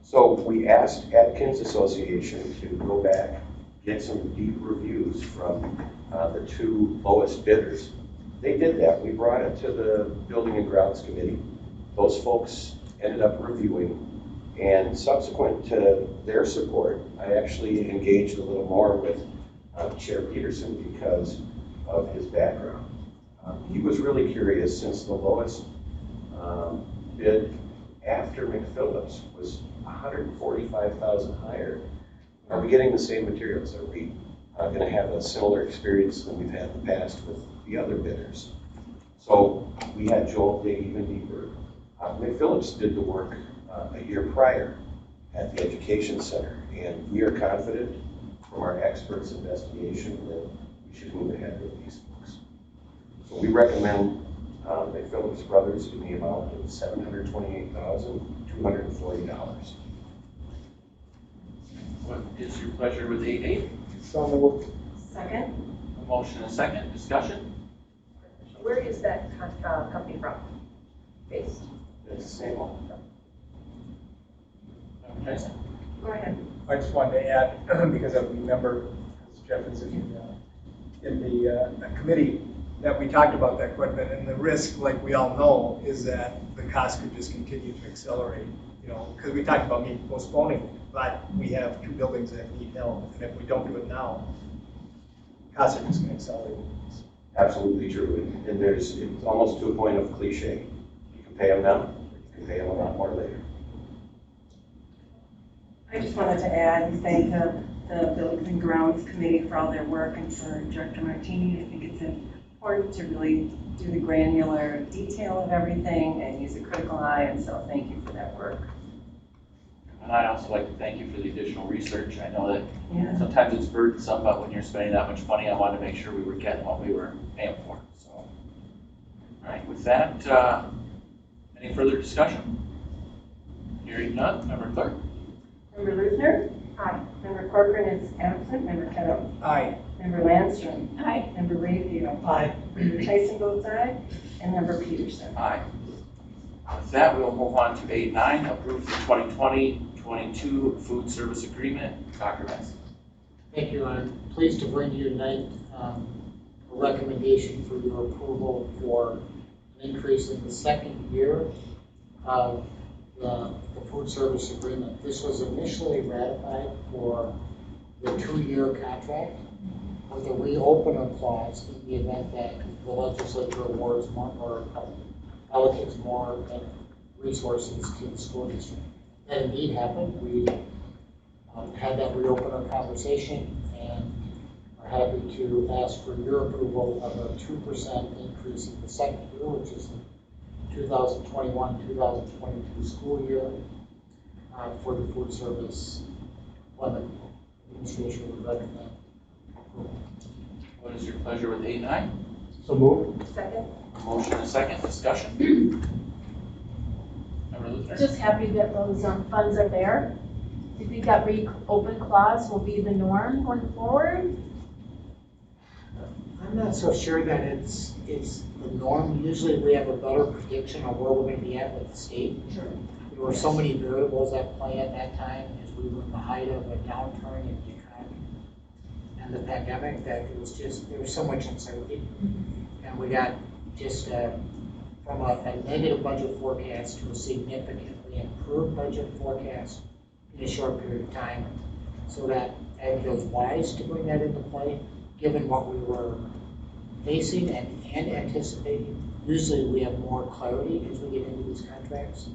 So we asked Atkins Association to go back, get some deep reviews from the two lowest bidders. They did that. We brought it to the Building and Grounds Committee. Those folks ended up reviewing, and subsequent to their support, I actually engaged a little more with Chair Peterson because of his background. He was really curious, since the lowest bid after McPhillips was $145,000 higher. Are we getting the same materials? Are we going to have a similar experience than we've had in the past with the other bidders? So we had Joel dig even deeper. McPhillips did the work a year prior at the Education Center, and we are confident from our experts' investigation that we should move ahead with these folks. So we recommend McPhillips Brothers in the amount of $728,240. What is your pleasure with 8A? So moved. Second? A motion and a second. Discussion? Where is that company from? Based? It's the same one. Member Tyson? Go ahead. I just wanted to add, because I remember, as Jeff is in the committee, that we talked about that quite a bit, and the risk, like we all know, is that the cost could just continue to accelerate, because we talked about maybe postponing, but we have two buildings that need help, and if we don't do it now, costs are just going to accelerate. Absolutely true, and it's almost to a point of cliche. You can pay them now, you can pay them a lot more later. I just wanted to add and thank the Buildings and Grounds Committee for all their work, and for Director Martini. I think it's important to really do the granular detail of everything and use a critical eye, and so thank you for that work. And I'd also like to thank you for the additional research. I know that Yeah. sometimes it's burdensome, but when you're spending that much money, I wanted to make sure we were getting what we were paying for. So, all right, with that, any further discussion? Hearing none, Member Clerk? Member Luthner? Aye. Member Corcoran is absent. Member Kettle? Aye. Member Landstrom? Aye. Member Rayfield? Aye. Member Tyson votes aye. And Member Peterson? Aye. With that, we'll move on to 8.9, approve the 2020-22 food service agreement. Dr. Benson. Thank you. I'm pleased to bring you tonight a recommendation for your approval for an increase in the second year of the food service agreement. This was initially ratified for the 2-year contract with a reopener clause in the event that the legislature awards more or allocates more resources to the school district. That indeed happened. We had that reopener conversation and are happy to ask for your approval of a 2% increase in the second year, which is the 2021-2022 school year for the food service employment. Administration would recommend approval. What is your pleasure with 8.9? So moved. Second? Motion and a second. Discussion? Member Luthner? Just happy that those funds are there. Do you think that reopen clause will be the norm going forward? I'm not so sure that it's the norm. Usually we have a better prediction on where we're going to be at with the state. Sure. There were so many variables at play at that time as we were in the height of a downturn in the economy and the pandemic that it was just, there was so much uncertainty. And we got just from a negative budget forecast to a significantly improved budget forecast in a short period of time. So that I think it was wise to bring that into play, given what we were facing and anticipating. Usually we have more clarity as we get into these contracts.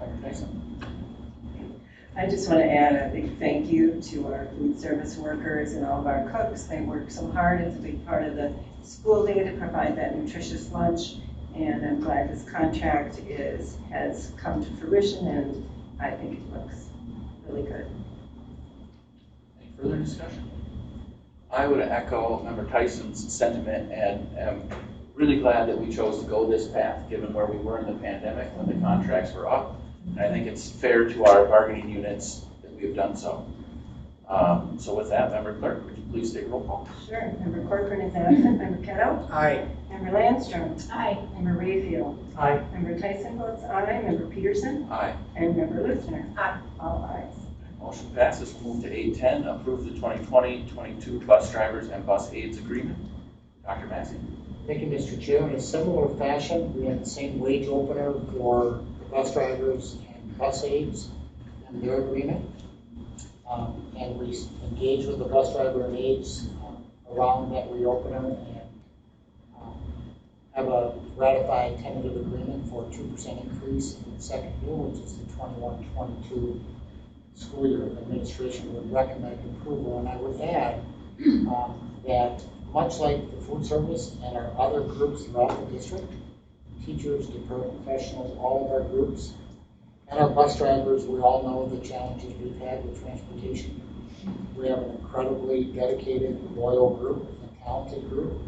Member Tyson? I just want to add a big thank you to our food service workers and all of our cooks. They work so hard. It's a big part of the school day to provide that nutritious lunch. And I'm glad this contract has come to fruition, and I think it looks really good. Any further discussion? I would echo Member Tyson's sentiment and am really glad that we chose to go this path, given where we were in the pandemic when the contracts were up. And I think it's fair to our bargaining units that we have done so. So with that, Member Clerk, would you please take roll call? Sure. Member Corcoran is absent. Member Kettle? Aye. Member Landstrom? Aye. Member Rayfield? Aye. Member Tyson votes aye. Member Peterson? Aye. And Member Luther? Aye. All ayes. Motion passes. We'll move to 810, approve the 2020-22 bus drivers and bus aides agreement. Dr. Massey. Thank you, Mr. Chair. In a similar fashion, we had the same wage opener for the bus drivers and bus aides and their agreement. And we engaged with the bus driver and aides around that reopener and have a ratified tentative agreement for a 2% increase in the second year, which is the 21-22 school year. Administration would recommend approval. And I would add that much like the food service and our other groups throughout the district, teachers, paraprofessionals, all of our groups, and our bus drivers, we all know the challenges we've had with transportation. We have an incredibly dedicated, loyal group, a talented group.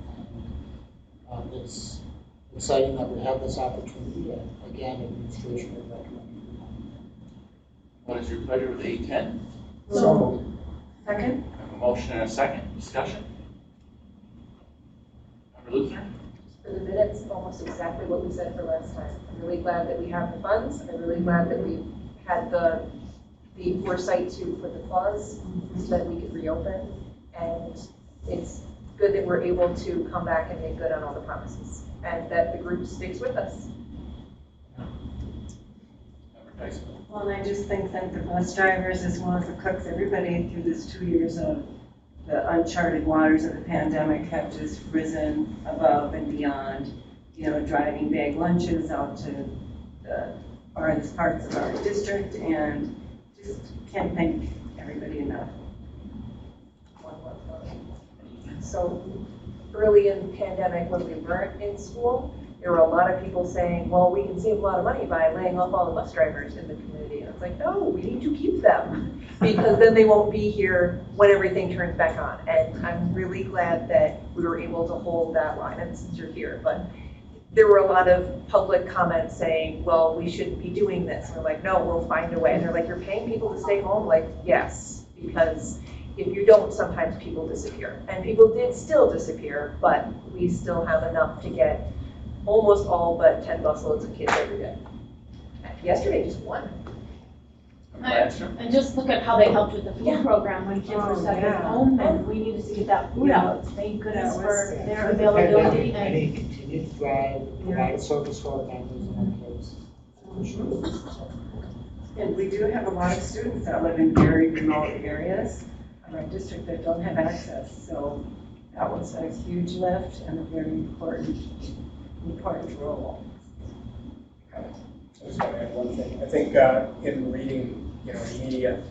And it's exciting that we have this opportunity, and again, administration would recommend. What is your pleasure with 810? So, Second? I have a motion and a second. Discussion? Member Luther? For the minutes, almost exactly what we said for last time. I'm really glad that we have the funds. I'm really glad that we had the foresight to put the clause so that we could reopen. And it's good that we're able to come back and make good on all the promises and that the group sticks with us. Member Tyson? Well, and I just think that the bus drivers, as well as the cooks, everybody through this 2 years of the uncharted waters of the pandemic have just risen above and beyond, you know, driving bag lunches out to the farthest parts of our district, and just can't thank everybody enough. So early in the pandemic, when we weren't in school, there were a lot of people saying, well, we can save a lot of money by laying off all the bus drivers in the community. And it's like, no, we need to keep them because then they won't be here when everything turns back on. And I'm really glad that we were able to hold that line, and since you're here, but there were a lot of public comments saying, well, we shouldn't be doing this. And we're like, no, we'll find a way. And they're like, you're paying people to stay home? Like, yes, because if you don't, sometimes people disappear. And people did still disappear, but we still have enough to get almost all but 10 busloads of kids every day. Yesterday, just one. And just look at how they helped with the food program when kids were stuck at home, and we needed to get that food out. Thank goodness for their availability. And he continued to provide a service for our families and our kids. And we do have a lot of students that live in very remote areas of our district that don't have access. So that was a huge lift and a very important role. I just want to add one thing. I think in reading, the media,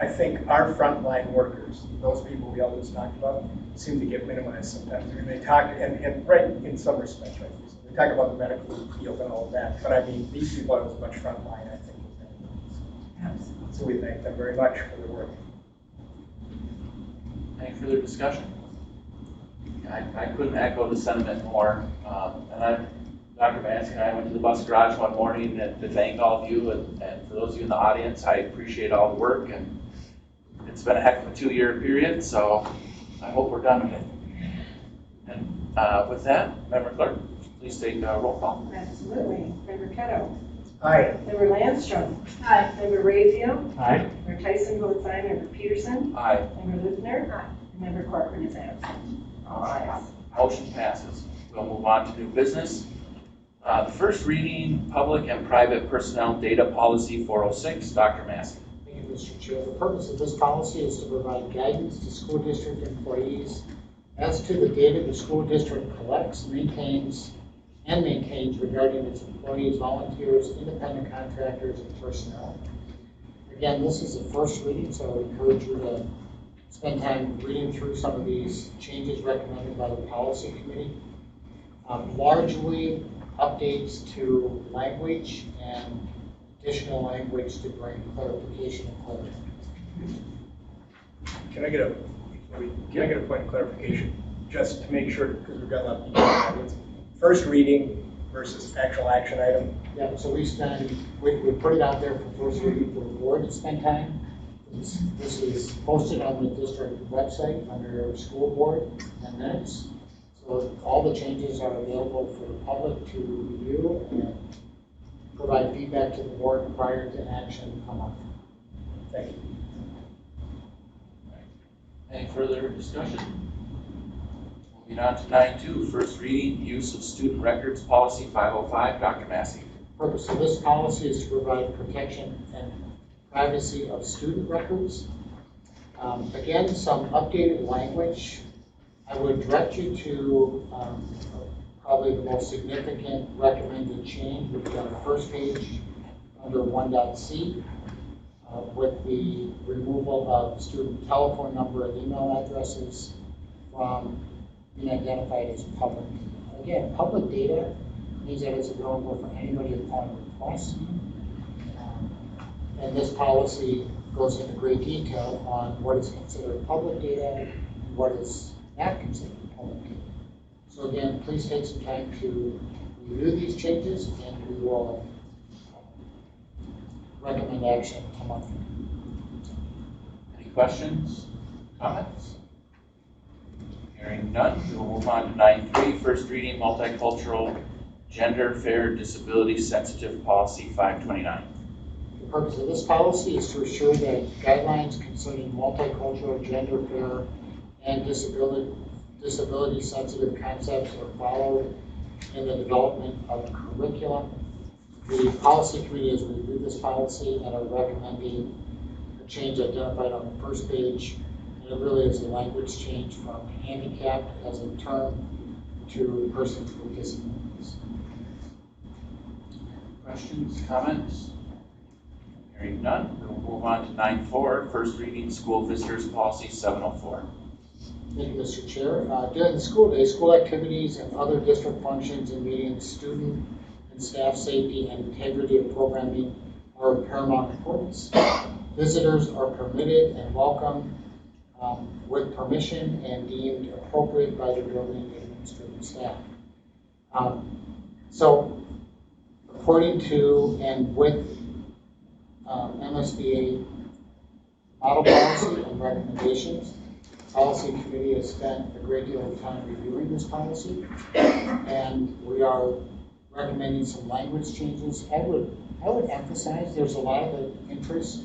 I think our frontline workers, those people we all just talked about, seem to get minimized sometimes. I mean, they talk, and right in some respects, right? We talk about the medical field and all of that, but I mean, these people are as much frontline, I think. Absolutely. So we thank them very much for their work. Any further discussion? I couldn't echo the sentiment more. Dr. Massey and I went to the bus garage one morning to thank all of you, and for those of you in the audience, I appreciate all the work, and it's been a heck of a 2-year period, so I hope we're done with it. And with that, Member Clerk, please take a roll call. Absolutely. Member Kettle. Aye. Member Landstrom. Aye. Member Rayfield. Aye. Member Tyson votes aye. Member Peterson. Aye. Member Luther. Aye. And Member Corcoran is absent. All ayes. Motion passes. We'll move on to new business. The first reading, public and private personnel data policy 406. Dr. Massey. Thank you, Mr. Chair. The purpose of this policy is to provide guidance to school district employees as to the data the school district collects, maintains, and maintains regarding its employees, volunteers, independent contractors, and personnel. Again, this is the first reading, so I would encourage you to spend time reading through some of these changes recommended by the policy committee. Largely updates to language and additional language to bring clarification and clarity. Can I get a point of clarification? Just to make sure, because we've got a lot of people. First reading versus actual action item. Yeah, so we put it out there for first reading for the board to spend time. This is posted on the district website under school board and minutes. So all the changes are available for the public to review and provide feedback to the board prior to action come up. Thank you. Any further discussion? Moving on to 9.2, first reading, use of student records policy 505, Dr. Massey. The purpose of this policy is to provide protection and privacy of student records. Again, some updated language. I would direct you to probably the most significant recommended change, which is on the first page under 1.c, with the removal of student telephone number and email addresses from being identified as public. Again, public data means that it's available for anybody upon request. And this policy goes into great detail on what is considered public data and what is not considered public data. So again, please take some time to review these changes, and we will recommend action come up. Any questions, comments? Hearing none, we will move on to 9.3, first reading, multicultural, gender fair, disability sensitive policy 529. The purpose of this policy is to ensure that guidelines concerning multicultural, gender fair, and disability sensitive concepts are followed in the development of curriculum. The policy committee has reviewed this policy and are recommending a change identified on the first page. And it really is a language change from handicapped as a term to persons with disabilities. Questions, comments? Hearing none, we will move on to 9.4, first reading, school visitors policy 704. Thank you, Mr. Chair. During the school day, school activities and other district functions and meetings, student and staff safety and integrity of programming are of paramount importance. Visitors are permitted and welcome with permission and deemed appropriate by the building administrative staff. So, according to and with MSBA model policy and recommendations, policy committee has spent a great deal of time reviewing this policy, and we are recommending some language changes. I would emphasize there's a lot of interest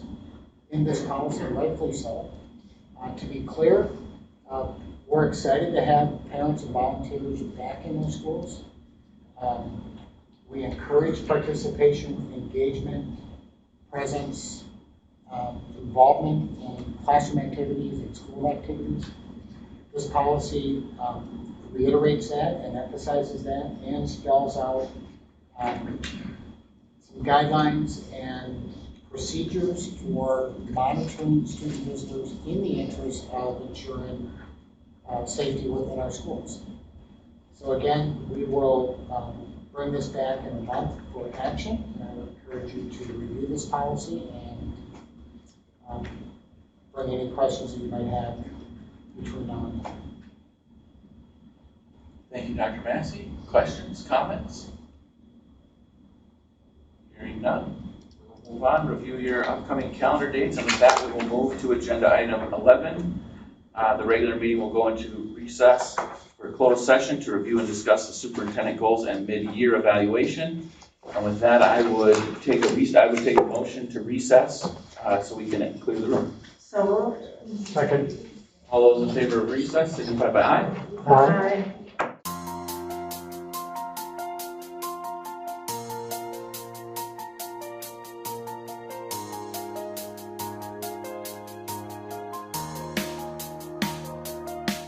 in this policy, rightfully so. To be clear, we're excited to have parents and volunteers back in those schools. We encourage participation, engagement, presence, involvement in classroom activities and school activities. This policy reiterates that and emphasizes that and spells out some guidelines and procedures for monitoring student visitors in the interest of ensuring safety within our schools. So again, we will bring this back in a month for action, and I would encourage you to review this policy and bring any questions that you might have between now and then. Thank you, Dr. Massey. Questions, comments? Hearing none. We'll move on, review your upcoming calendar dates, and with that we will move to agenda item 11. The regular meeting will go into recess for a closed session to review and discuss the superintendent goals and mid-year evaluation. And with that, I would take a motion to recess so we can clear the room. So moved. Second. All those in favor of recess signify by aye. Aye.